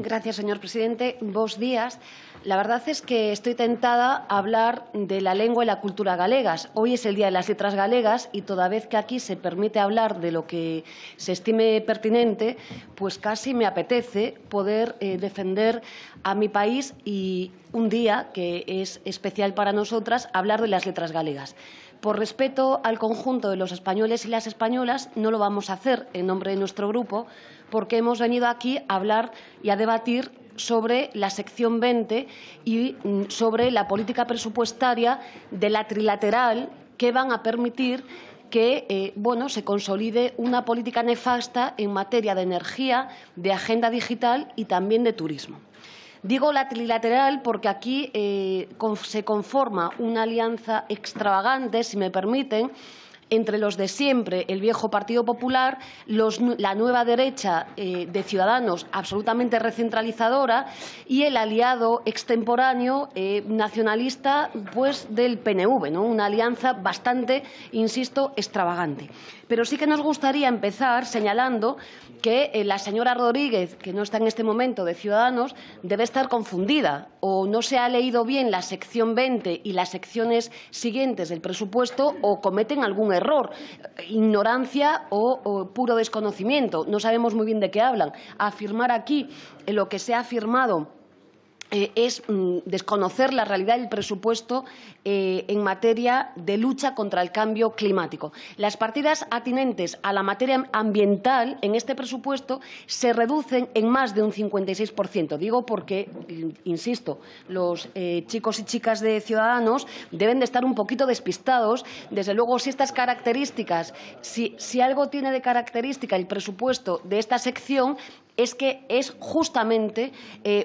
Gracias, señor presidente. Bos días. La verdad es que estoy tentada a hablar de la lengua y la cultura galegas. Hoy es el Día de las Letras Galegas y toda vez que aquí se permite hablar de lo que se estime pertinente, pues casi me apetece poder defender a mi país y un día que es especial para nosotras, hablar de las letras galegas. Por respeto al conjunto de los españoles y las españolas, no lo vamos a hacer en nombre de nuestro grupo, porque hemos venido aquí a hablar y a debatir sobre la sección 20 y sobre la política presupuestaria de la trilateral que van a permitir que se consolide una política nefasta en materia de energía, de agenda digital y también de turismo. Digo la trilateral porque aquí se conforma una alianza extravagante, si me permiten, entre los de siempre, el viejo Partido Popular, la nueva derecha de Ciudadanos, absolutamente recentralizadora, y el aliado extemporáneo nacionalista del PNV, ¿no? Una alianza bastante, insisto, extravagante. Pero sí que nos gustaría empezar señalando que la señora Rodríguez, que no está en este momento de Ciudadanos, debe estar confundida o no se ha leído bien la sección 20 y las secciones siguientes del presupuesto o cometen algún error, ignorancia o puro desconocimiento. No sabemos muy bien de qué hablan. Afirmar aquí lo que se ha afirmado es desconocer la realidad del presupuesto en materia de lucha contra el cambio climático. Las partidas atinentes a la materia ambiental en este presupuesto se reducen en más de un 56%. Digo porque, insisto, los chicos y chicas de Ciudadanos deben de estar un poquito despistados. Desde luego, si estas características, si algo tiene de característica el presupuesto de esta sección, es que es justamente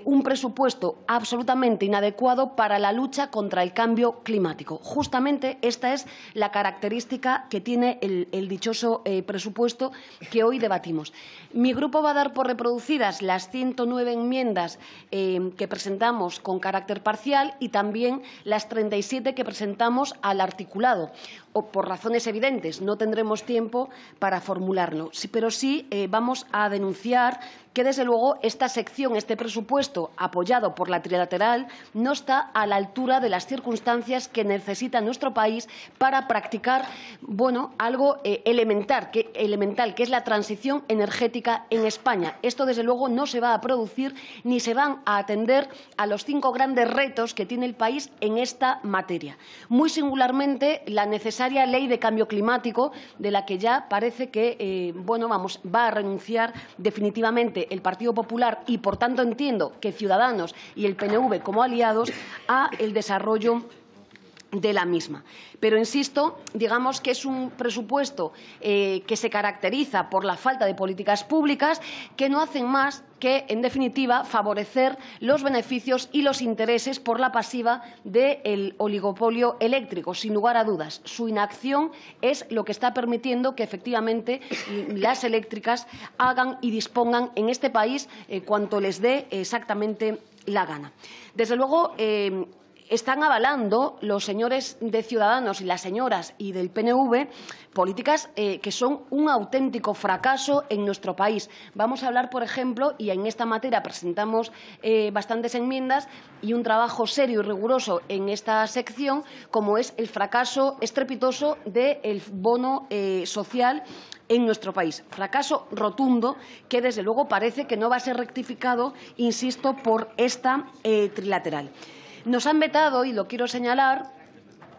un presupuesto absolutamente inadecuado para la lucha contra el cambio climático. Justamente esta es la característica que tiene el dichoso presupuesto que hoy debatimos. Mi grupo va a dar por reproducidas las 109 enmiendas que presentamos con carácter parcial y también las 37 que presentamos al articulado. Por razones evidentes, no tendremos tiempo para formularlo, pero sí vamos a denunciar que, desde luego, esta sección, este presupuesto apoyado por la trilateral, no está a la altura de las circunstancias que necesita nuestro país para practicar algo elemental, que es la transición energética en España. Esto, desde luego, no se va a producir ni se van a atender a los 5 grandes retos que tiene el país en esta materia. Muy singularmente, la necesaria ley de cambio climático, de la que ya parece que va a renunciar definitivamente el Partido Popular y, por tanto, entiendo que Ciudadanos y el PNV como aliados a el desarrollo de la misma. Pero, insisto, digamos que es un presupuesto que se caracteriza por la falta de políticas públicas que no hacen más que, en definitiva, favorecer los beneficios y los intereses por la pasiva del oligopolio eléctrico. Sin lugar a dudas, su inacción es lo que está permitiendo que, efectivamente, las eléctricas hagan y dispongan en este país cuanto les dé exactamente la gana. Desde luego, están avalando los señores de Ciudadanos y las señoras y del PNV políticas que son un auténtico fracaso en nuestro país. Vamos a hablar, por ejemplo, y en esta materia presentamos bastantes enmiendas y un trabajo serio y riguroso en esta sección, como es el fracaso estrepitoso del bono social en nuestro país. Fracaso rotundo que, desde luego, parece que no va a ser rectificado, insisto, por esta trilateral. Nos han vetado, y lo quiero señalar,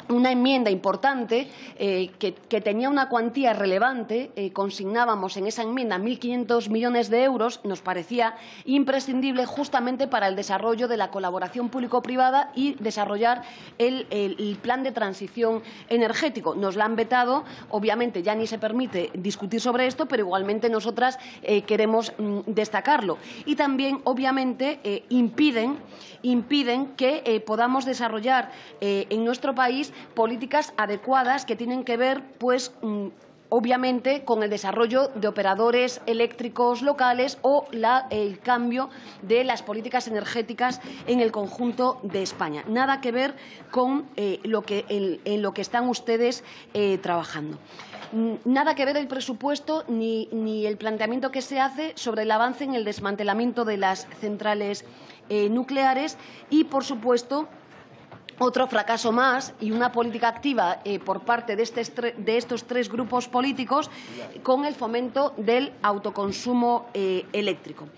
una enmienda importante que tenía una cuantía relevante. Consignábamos en esa enmienda 1.500 millones de euros. Nos parecía imprescindible justamente para el desarrollo de la colaboración público-privada y desarrollar el plan de transición energético. Nos la han vetado. Obviamente ya ni se permite discutir sobre esto, pero igualmente nosotras queremos destacarlo. Y también, obviamente, impiden que podamos desarrollar en nuestro país políticas adecuadas que tienen que ver obviamente con el desarrollo de operadores eléctricos locales o el cambio de las políticas energéticas en el conjunto de España. Nada que ver con en lo que están ustedes trabajando. Nada que ver el presupuesto ni el planteamiento que se hace sobre el avance en el desmantelamiento de las centrales nucleares y, por supuesto, otro fracaso más y una política activa por parte de estos tres grupos políticos con el fomento del autoconsumo eléctrico.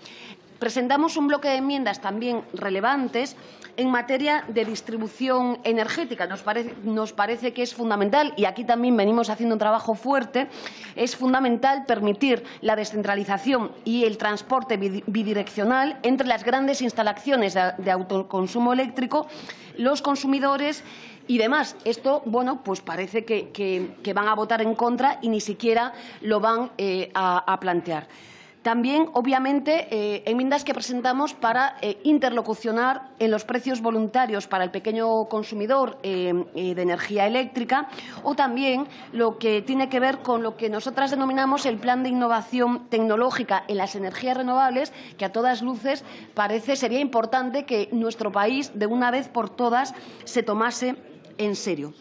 Presentamos un bloque de enmiendas también relevantes en materia de distribución energética. Nos parece que es fundamental, y aquí también venimos haciendo un trabajo fuerte, es fundamental permitir la descentralización y el transporte bidireccional entre las grandes instalaciones de autoconsumo eléctrico, los consumidores y demás. Esto, bueno, pues parece que van a votar en contra y ni siquiera lo van a plantear. También, obviamente, enmiendas que presentamos para interlocucionar en los precios voluntarios para el pequeño consumidor de energía eléctrica, o también lo que tiene que ver con lo que nosotras denominamos el plan de innovación tecnológica en las energías renovables, que a todas luces sería importante que nuestro país, de una vez por todas, se tomase en serio.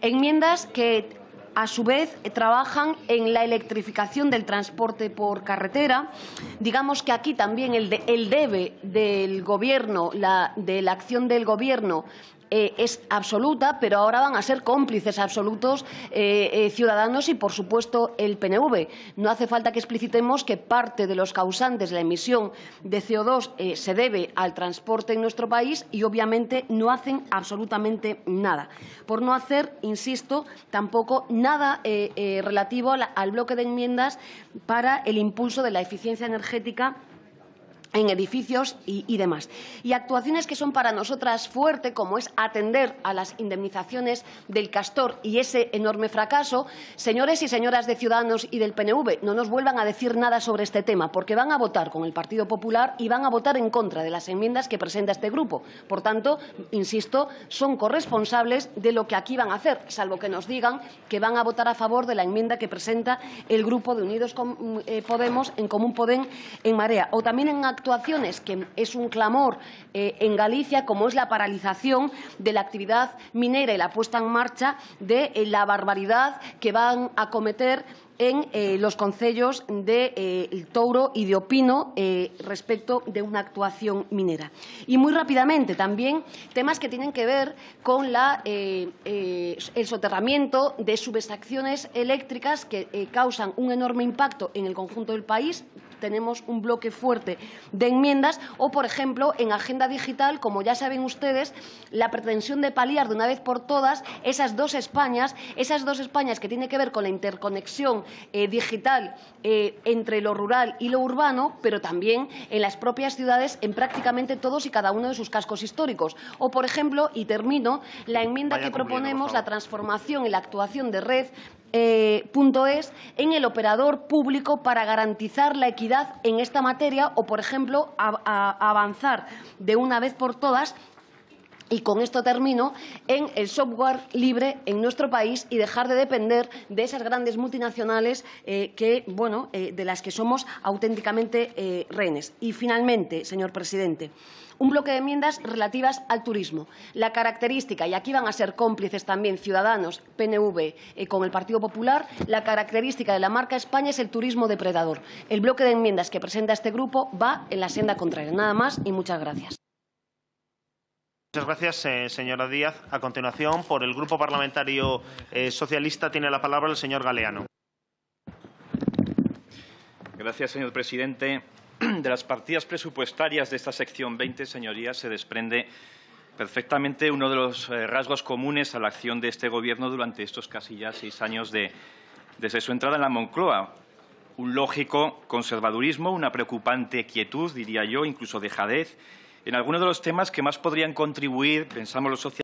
Enmiendas que a su vez, trabajan en la electrificación del transporte por carretera. Digamos que aquí también el debe del Gobierno, de la acción del Gobierno, es absoluta, pero ahora van a ser cómplices absolutos Ciudadanos y, por supuesto, el PNV. No hace falta que explicitemos que parte de los causantes de la emisión de CO2 se debe al transporte en nuestro país y, obviamente, no hacen absolutamente nada. Por no hacer, insisto, tampoco nada relativo al bloque de enmiendas para el impulso de la eficiencia energética en edificios y demás. Y actuaciones que son para nosotras fuertes, como es atender a las indemnizaciones del Castor y ese enorme fracaso. Señores y señoras de Ciudadanos y del PNV, no nos vuelvan a decir nada sobre este tema, porque van a votar con el Partido Popular y van a votar en contra de las enmiendas que presenta este grupo. Por tanto, insisto, son corresponsables de lo que aquí van a hacer, salvo que nos digan que van a votar a favor de la enmienda que presenta el grupo de Unidos Podemos, En Común Podem, En Marea, o también en actuaciones que es un clamor en Galicia, como es la paralización de la actividad minera y la puesta en marcha de la barbaridad que van a cometer en los concellos de Touro y de Opino respecto de una actuación minera. Y muy rápidamente también temas que tienen que ver con el soterramiento de subestaciones eléctricas que causan un enorme impacto en el conjunto del país. Tenemos un bloque fuerte de enmiendas o, por ejemplo, en Agenda Digital, como ya saben ustedes, la pretensión de paliar de una vez por todas esas dos Españas que tienen que ver con la interconexión digital entre lo rural y lo urbano, pero también en las propias ciudades, en prácticamente todos y cada uno de sus cascos históricos. O, por ejemplo, y termino, la enmienda que proponemos, la transformación y la actuación de Red .es en el operador público para garantizar la equidad en esta materia o, por ejemplo, avanzar de una vez por todas. Y con esto termino, en el software libre en nuestro país y dejar de depender de esas grandes multinacionales de las que somos auténticamente rehenes. Y finalmente, señor presidente, un bloque de enmiendas relativas al turismo. La característica, y aquí van a ser cómplices también Ciudadanos, PNV con el Partido Popular, la característica de la marca España es el turismo depredador. El bloque de enmiendas que presenta este grupo va en la senda contraria. Nada más y muchas gracias. Muchas gracias, señora Díaz. A continuación, por el Grupo Parlamentario Socialista, tiene la palabra el señor Galeano. Gracias, señor presidente. De las partidas presupuestarias de esta sección 20, señorías, se desprende perfectamente uno de los rasgos comunes a la acción de este Gobierno durante estos casi ya 6 años desde su entrada en la Moncloa. Un lógico conservadurismo, una preocupante quietud, diría yo, incluso dejadez, en algunos de los temas que más podrían contribuir, pensamos los socialistas,